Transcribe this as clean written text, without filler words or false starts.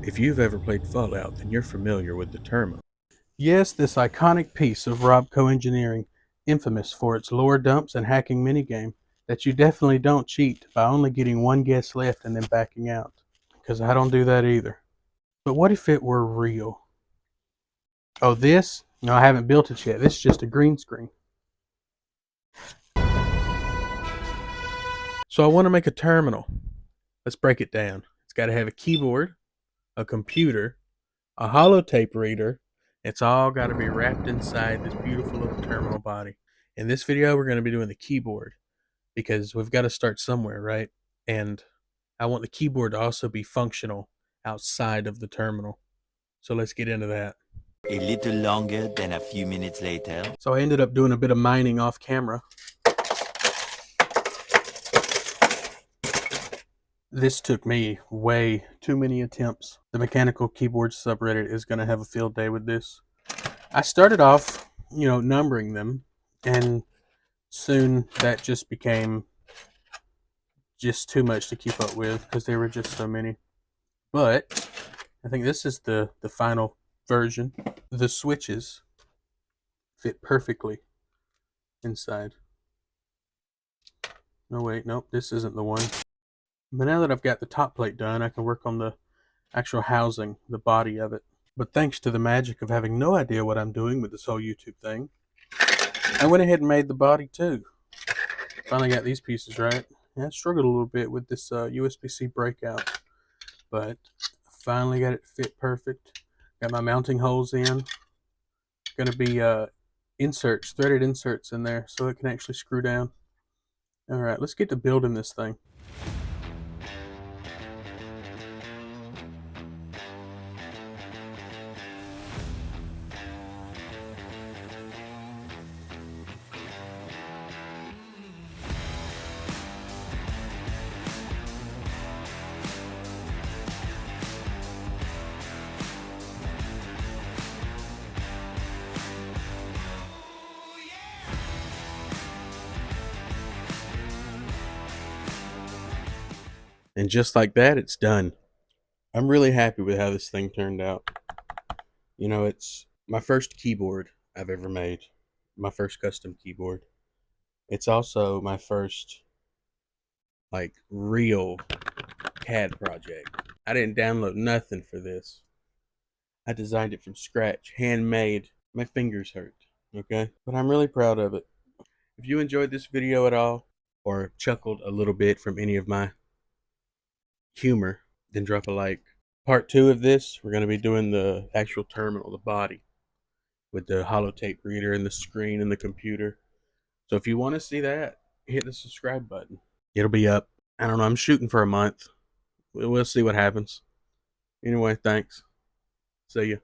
If you've ever played Fallout, then you're familiar with the terminal. Yes, this iconic piece of Robco engineering, infamous for its lore dumps and hacking minigame, that you definitely don't cheat by only getting one guess left and then backing out. Because I don't do that either. But what if it were real? Oh, this? No, I haven't built it yet. This is just a green screen. So I want to make a terminal. Let's break it down. It's got to have a keyboard, a computer, a holotape reader. It's all got to be wrapped inside this beautiful little terminal body. In this video, we're going to be doing the keyboard because we've got to start somewhere, right? And I want the keyboard to also be functional outside of the terminal. So let's get into that. A little longer than a few minutes later. So I ended up doing a bit of mining off camera. This took me way too many attempts. The mechanical keyboard subreddit is going to have a field day with this. I started off, numbering them, and soon that just became just too much to keep up with because there were just so many. But I think this is the final version. The switches fit perfectly inside. No, wait, nope, this isn't the one. But now that I've got the top plate done, I can work on the actual housing, the body of it. But thanks to the magic of having no idea what I'm doing with this whole YouTube thing, I went ahead and made the body too. Finally got these pieces right. Yeah, I struggled a little bit with this USB-C breakout, but I finally got it to fit perfect. Got my mounting holes in. Going to be inserts, threaded inserts in there so it can actually screw down. All right, let's get to building this thing. And just like that, it's done. I'm really happy with how this thing turned out. It's my first keyboard I've ever made. My first custom keyboard. It's also my first, real CAD project. I didn't download nothing for this. I designed it from scratch, handmade. My fingers hurt, okay? But I'm really proud of it. If you enjoyed this video at all, or chuckled a little bit from any of my humor, then drop a like. Part 2 of this, we're going to be doing the actual terminal, the body, with the holotape reader and the screen and the computer. So if you want to see that, hit the subscribe button. It'll be up. I don't know, I'm shooting for a month. We'll see what happens. Anyway, thanks. See ya.